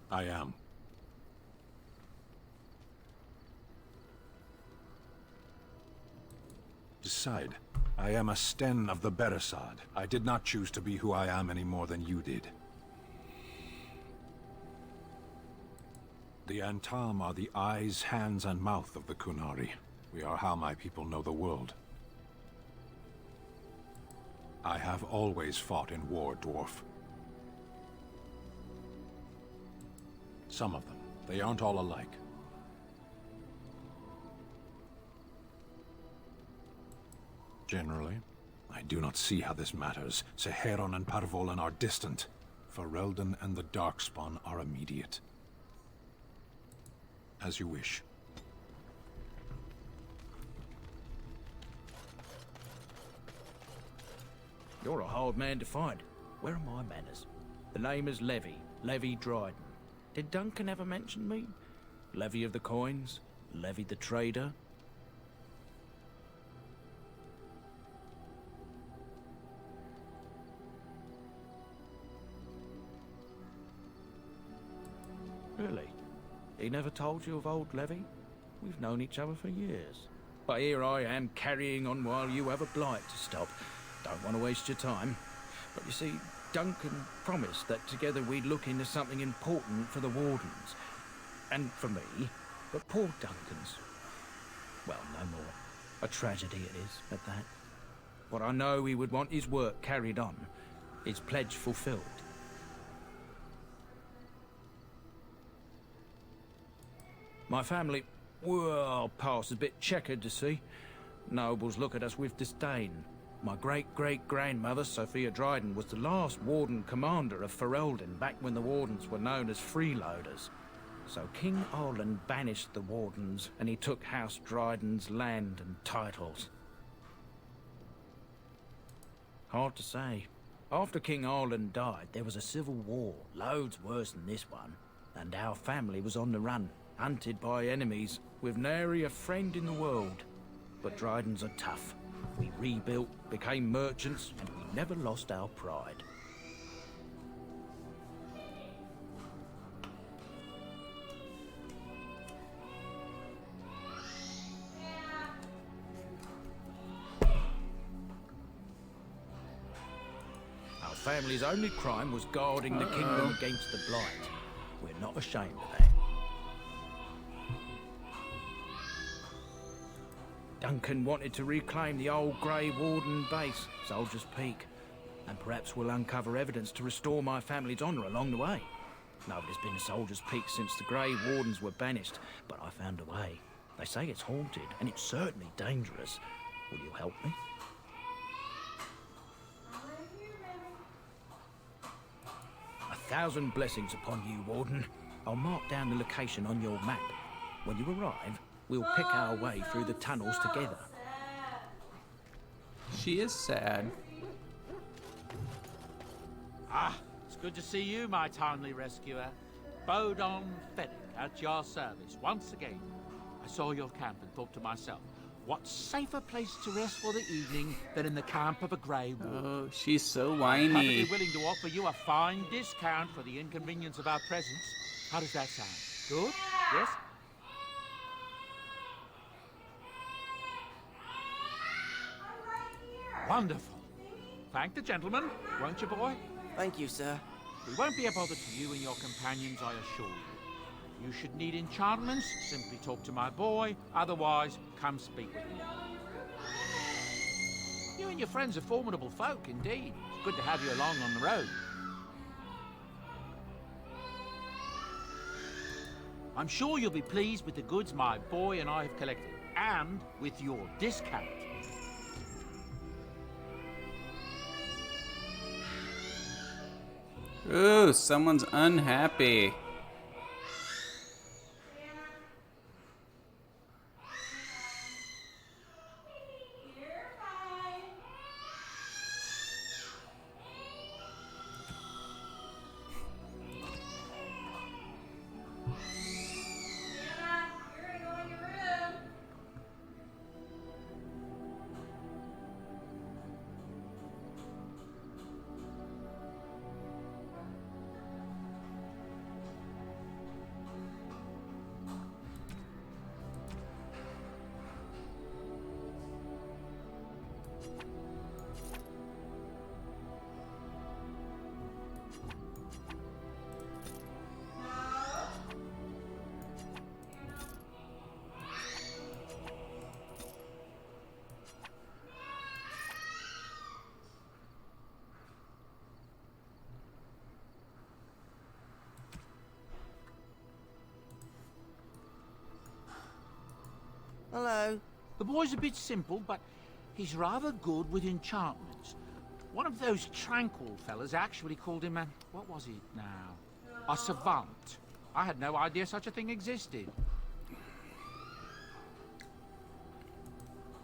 I am. Decide. I am a Sten of the Beresad. I did not choose to be who I am any more than you did. The Antam are the eyes, hands, and mouth of the Kunari. We are how my people know the world. I have always fought in war, Dwarf. Some of them. They aren't all alike. Generally, I do not see how this matters. Seheron and Parvolan are distant. Ferelden and the Darkspawn are immediate. As you wish. You're a hard man to find. Where are my manners? The name is Levy. Levy Dryden. Did Duncan ever mention me? Levy of the Coins? Levy the Trader? Really? He never told you of old Levy? We've known each other for years. But here I am carrying on while you have a blight to stop. Don't want to waste your time. But you see, Duncan promised that together we'd look into something important for the Wardens. And for me, but poor Duncan's. Well, no more. A tragedy it is, at that. But I know he would want his work carried on, his pledge fulfilled. My family, well, past a bit checkered to see. Nobles look at us with disdain. My great-great-grandmother, Sophia Dryden, was the last Warden commander of Ferelden back when the Wardens were known as freeloaders. So King Arlen banished the Wardens, and he took House Dryden's land and titles. Hard to say. After King Arlen died, there was a civil war, loads worse than this one, and our family was on the run, hunted by enemies, with nary a friend in the world. But Drydens are tough. We rebuilt, became merchants, and we never lost our pride. Our family's only crime was guarding the kingdom against the blight. We're not ashamed of that. Duncan wanted to reclaim the old Grey Warden base, Soldier's Peak, and perhaps we'll uncover evidence to restore my family's honour along the way. Nobody's been to Soldier's Peak since the Grey Wardens were banished, but I found a way. They say it's haunted, and it's certainly dangerous. Will you help me? A thousand blessings upon you, Warden. I'll mark down the location on your map. When you arrive, we'll pick our way through the tunnels together. She is sad. Ah, it's good to see you, my timely rescuer. Bodon Fennec, at your service once again. I saw your camp and thought to myself, what safer place to rest for the evening than in the camp of a Grey Warden? Oh, she's so I'm whiny. perfectly willing to offer you a fine discount for the inconvenience of our presence. How does that sound? Good? Yes? Wonderful. Thank the gentleman, won't you, boy? Thank you, sir. We won't be a bother to you and your companions, I assure you. If you should need enchantments, simply talk to my boy. Otherwise, come speak with me. You and your friends are formidable folk, indeed. It's good to have you along on the road. I'm sure you'll be pleased with the goods my boy and I have collected, and with your discount. Ooh, someone's unhappy. Hello. The boy's a bit simple, but he's rather good with enchantments. One of those tranquil fellas actually called him a... what was it now? A savant. I had no idea such a thing existed.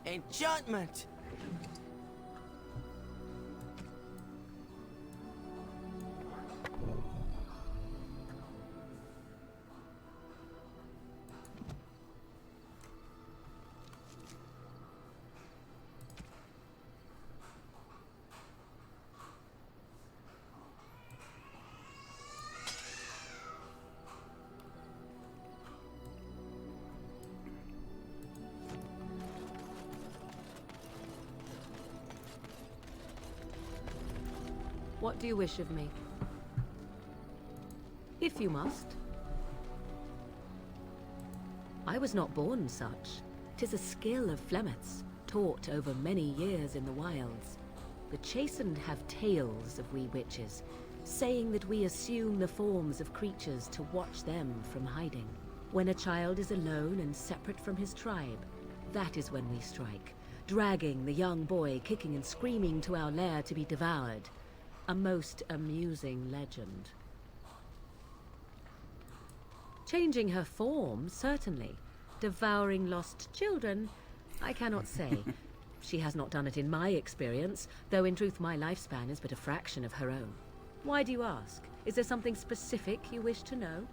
Enchantment! What do you wish of me? If you must. I was not born such. 'Tis a skill of Flemeth's, taught over many years in the wilds. The chastened have tales of we witches, saying that we assume the forms of creatures to watch them from hiding. When a child is alone and separate from his tribe, that is when we strike, dragging the young boy kicking and screaming to our lair to be devoured. A most amusing legend. Changing her form, certainly. Devouring lost children, I cannot say. She has not done it in my experience, though in truth my lifespan is but a fraction of her own. Why do you ask? Is there something specific you wish to know?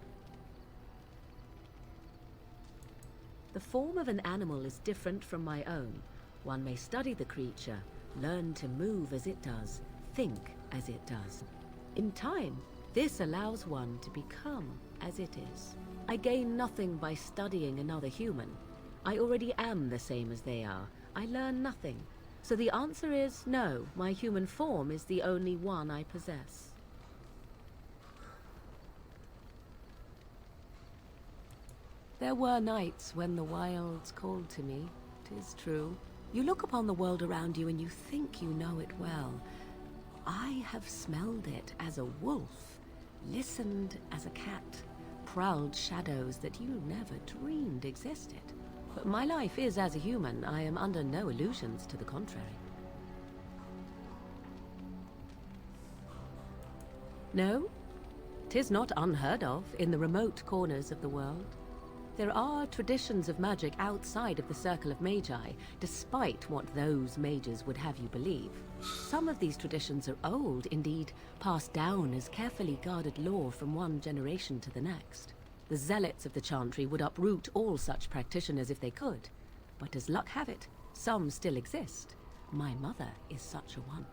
The form of an animal is different from my own. One may study the creature, learn to move as it does, think as it does. In time, this allows one to become as it is. I gain nothing by studying another human. I already am the same as they are. I learn nothing. So the answer is no, my human form is the only one I possess. There were nights when the wilds called to me, 'tis true. You look upon the world around you and you think you know it well. I have smelled it as a wolf, listened as a cat, prowled shadows that you never dreamed existed. But my life is as a human. I am under no illusions to the contrary. No, 'tis not unheard of in the remote corners of the world. There are traditions of magic outside of the circle of magi, despite what those mages would have you believe. Some of these traditions are old, indeed, passed down as carefully guarded lore from one generation to the next. The zealots of the chantry would uproot all such practitioners if they could. But as luck have it, some still exist. My mother is such a one.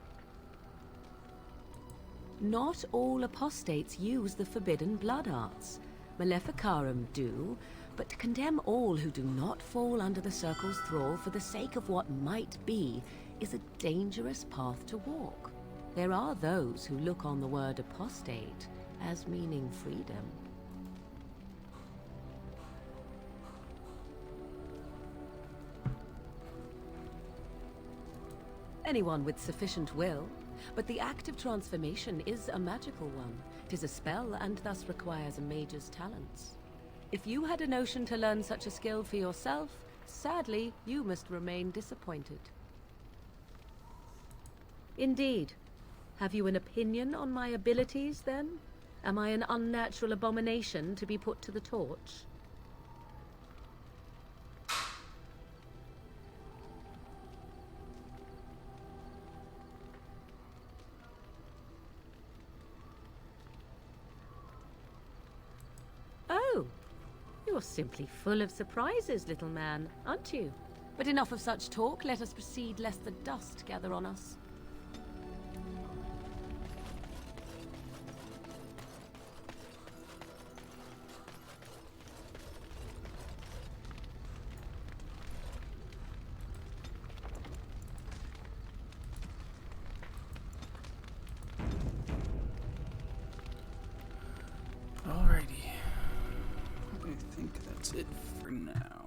Not all apostates use the forbidden blood arts. Maleficarum do, but to condemn all who do not fall under the circle's thrall for the sake of what might be is a dangerous path to walk. There are those who look on the word apostate as meaning freedom. Anyone with sufficient will, but the act of transformation is a magical one. 'Tis a spell and thus requires a mage's talents. If you had a notion to learn such a skill for yourself, sadly, you must remain disappointed. Indeed. Have you an opinion on my abilities, then? Am I an unnatural abomination to be put to the torch? Oh! You're simply full of surprises, little man, aren't you? But enough of such talk. Let us proceed, lest the dust gather on us. Alrighty. I think that's it for now.